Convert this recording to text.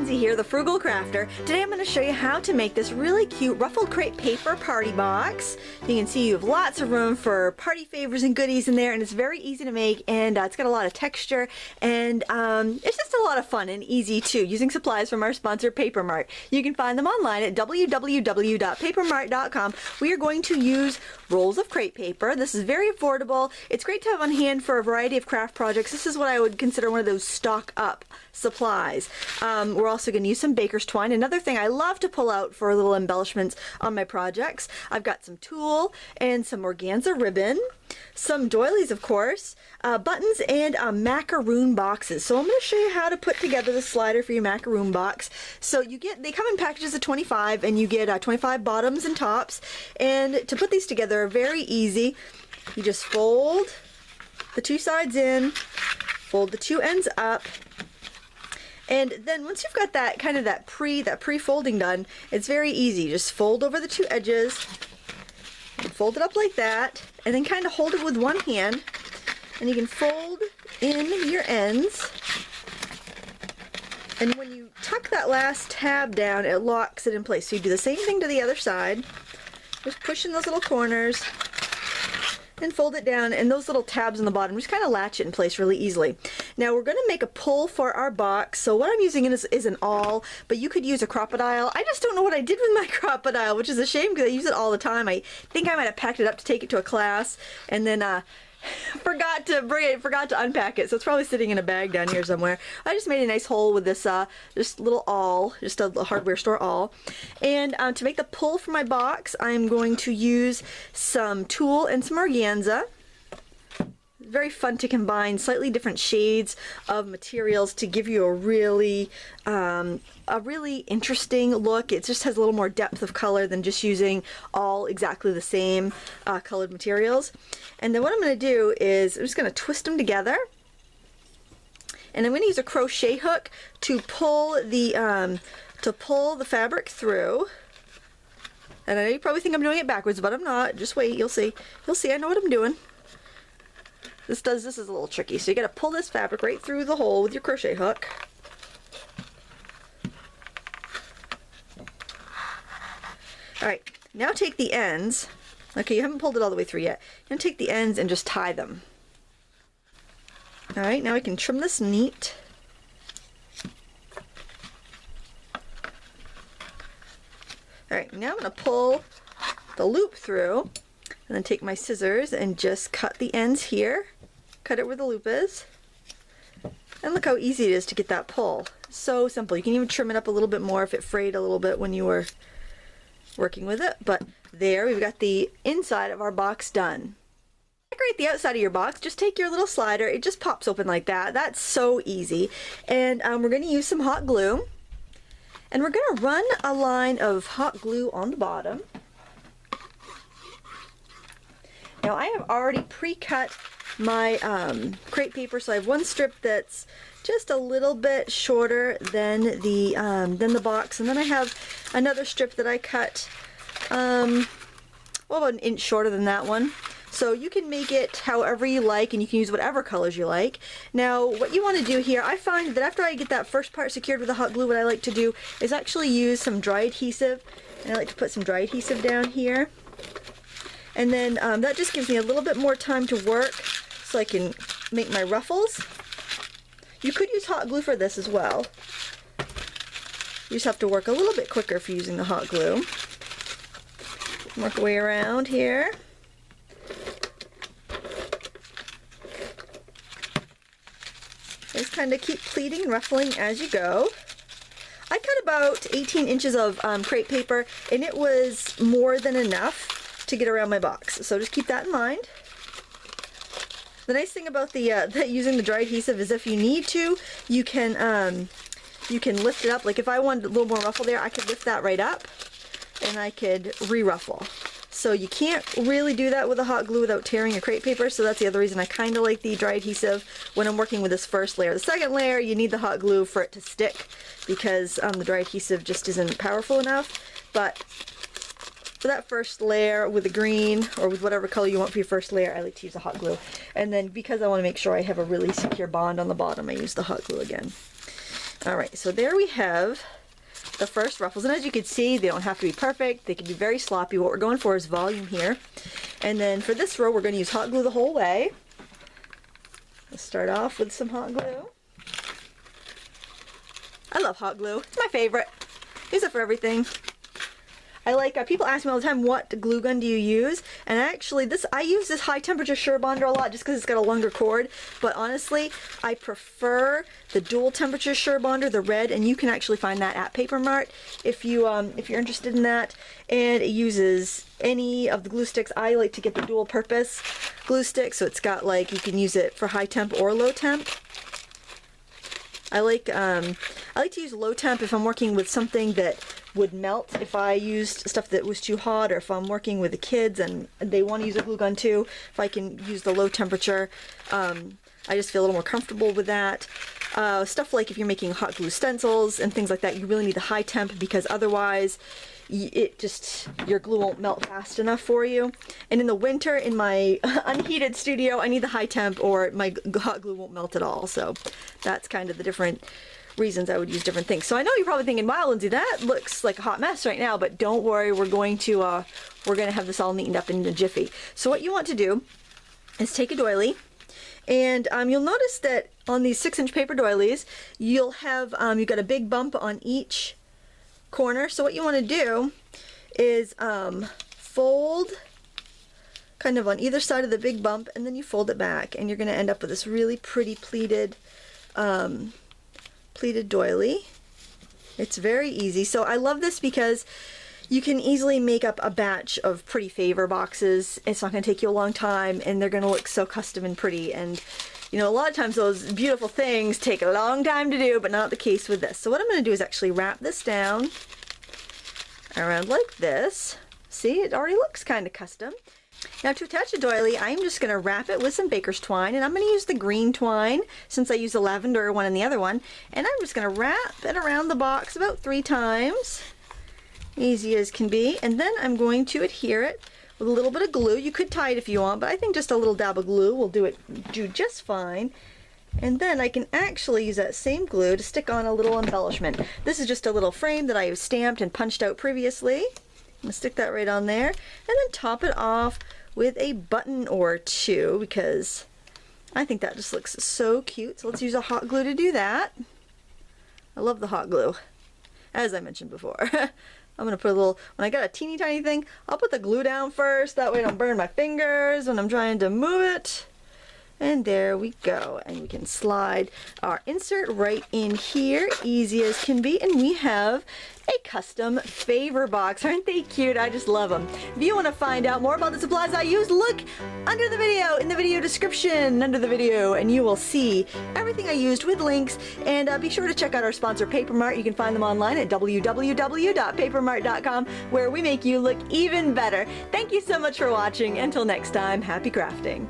Lindsay here, the Frugal Crafter. Today I'm going to show you how to make this really cute ruffled crepe paper party box. You can see you have lots of room for party favors and goodies in there, and it's very easy to make, and it's got a lot of texture, and it's just a lot of fun and easy too, using supplies from our sponsor Paper Mart. You can find them online at www.papermart.com. We are going to use rolls of crepe paper. This is very affordable. It's great to have on hand for a variety of craft projects. This is what I would consider one of those stock up supplies. We're also going to use some baker's twine. Another thing I love to pull out for little embellishments on my projects. I've got some tulle and some organza ribbon, some doilies of course, buttons, and macaroon boxes. So I'm going to show you how to put together the slider for your macaroon box. So they come in packages of 25, and you get 25 bottoms and tops. And to put these together, very easy. You just fold the two sides in, fold the two ends up, and then once you've got that kind of that pre-folding done, it's very easy. Just fold over the two edges and fold it up like that, and then kind of hold it with one hand, and you can fold in your ends, and when you tuck that last tab down, it locks it in place. So you do the same thing to the other side, just push in those little corners and fold it down, and those little tabs on the bottom just kind of latch it in place really easily. Now we're going to make a pull for our box. So what I'm using is an awl, but you could use a crocodile. I just don't know what I did with my crocodile, which is a shame because I use it all the time. I think I might have packed it up to take it to a class, and then forgot to bring it, forgot to unpack it, so it's probably sitting in a bag down here somewhere. I just made a nice hole with this just little awl, just a hardware store awl. And to make the pull for my box, I'm going to use some tulle and some organza. Very fun to combine slightly different shades of materials to give you a really interesting look. It just has a little more depth of color than just using all exactly the same colored materials. And then what I'm going to do is I'm just going to twist them together, and I'm going to use a crochet hook to pull the fabric through. And I know you probably think I'm doing it backwards, but I'm not. Just wait, you'll see. You'll see. I know what I'm doing. This is a little tricky, so you got to pull this fabric right through the hole with your crochet hook. Alright, now take the ends. Okay, you haven't pulled it all the way through yet. You're going to take the ends and just tie them. Alright, now we can trim this neat. Alright, now I'm going to pull the loop through, and then take my scissors and just cut the ends here. Cut it where the loop is. And look how easy it is to get that pull. So simple. You can even trim it up a little bit more if it frayed a little bit when you were working with it. But there, we've got the inside of our box done. Decorate the outside of your box. Just take your little slider. It just pops open like that. That's so easy. And we're going to use some hot glue. And we're going to run a line of hot glue on the bottom. Now I have already pre-cut my crepe paper, so I have one strip that's just a little bit shorter than the box, and then I have another strip that I cut well, about an inch shorter than that one. So you can make it however you like, and you can use whatever colors you like. Now what you want to do here, I find that after I get that first part secured with the hot glue, what I like to do is actually use some dry adhesive, and I like to put some dry adhesive down here. And then that just gives me a little bit more time to work so I can make my ruffles. You could use hot glue for this as well. You just have to work a little bit quicker if you're using the hot glue. Work our way around here. Just kind of keep pleating and ruffling as you go. I cut about 18 inches of crepe paper, and it was more than enough to get around my box, so just keep that in mind. The nice thing about using the dry adhesive is if you need to, you can lift it up. Like if I wanted a little more ruffle there, I could lift that right up, and I could re-ruffle. So you can't really do that with a hot glue without tearing your crepe paper, so that's the other reason I kind of like the dry adhesive when I'm working with this first layer. The second layer, you need the hot glue for it to stick, because the dry adhesive just isn't powerful enough. But for that first layer with the green, or with whatever color you want for your first layer, I like to use the hot glue. And then because I want to make sure I have a really secure bond on the bottom, I use the hot glue again. All right, so there we have the first ruffles, and as you can see, they don't have to be perfect. They can be very sloppy. What we're going for is volume here. And then for this row, we're going to use hot glue the whole way. Let's start off with some hot glue. I love hot glue. It's my favorite. Use it for everything. I like, people ask me all the time, what glue gun do you use? And actually, I use this high temperature Surebonder a lot just because it's got a longer cord. But honestly, I prefer the dual temperature Surebonder, the red, and you can actually find that at Paper Mart if you're interested in that. And it uses any of the glue sticks. I like to get the dual purpose glue stick, so it's got like, you can use it for high temp or low temp. I like to use low temp if I'm working with something that would melt if I used stuff that was too hot, or if I'm working with the kids and they want to use a glue gun too. If I can use the low temperature, I just feel a little more comfortable with that. Stuff like if you're making hot glue stencils and things like that, you really need the high temp, because otherwise your glue won't melt fast enough for you. And in the winter, in my unheated studio, I need the high temp or my hot glue won't melt at all. So that's kind of the different reasons I would use different things. So I know you're probably thinking, wow, Lindsay, that looks like a hot mess right now, but don't worry, we're going to have this all neatened up in a jiffy. So what you want to do is take a doily, and you'll notice that on these 6-inch paper doilies, you'll have you've got a big bump on each corner. So what you want to do is fold kind of on either side of the big bump, and then you fold it back, and you're going to end up with this really pretty pleated doily. It's very easy. So I love this because you can easily make up a batch of pretty favor boxes. It's not going to take you a long time, and they're going to look so custom and pretty. And you know, a lot of times those beautiful things take a long time to do, but not the case with this. So what I'm going to do is actually wrap this down around like this. See, it already looks kind of custom. Now to attach a doily, I'm just going to wrap it with some baker's twine, and I'm going to use the green twine since I use the lavender one in the other one. And I'm just going to wrap it around the box about 3 times. Easy as can be. And then I'm going to adhere it with a little bit of glue. You could tie it if you want, but I think just a little dab of glue will do just fine. And then I can actually use that same glue to stick on a little embellishment. This is just a little frame that I have stamped and punched out previously. I'm going to stick that right on there, and then top it off with a button or 2, because I think that just looks so cute. So let's use a hot glue to do that. I love the hot glue, as I mentioned before. I'm going to put a little, when I got a teeny tiny thing, I'll put the glue down first. That way I don't burn my fingers when I'm trying to move it. And there we go. And we can slide our insert right in here, easy as can be. And we have a custom favor box. Aren't they cute? I just love them. If you want to find out more about the supplies I use, look under the video, in the video description under the video, and you will see everything I used with links. And be sure to check out our sponsor, Paper Mart. You can find them online at www.papermart.com, where we make you look even better. Thank you so much for watching. Until next time, happy crafting.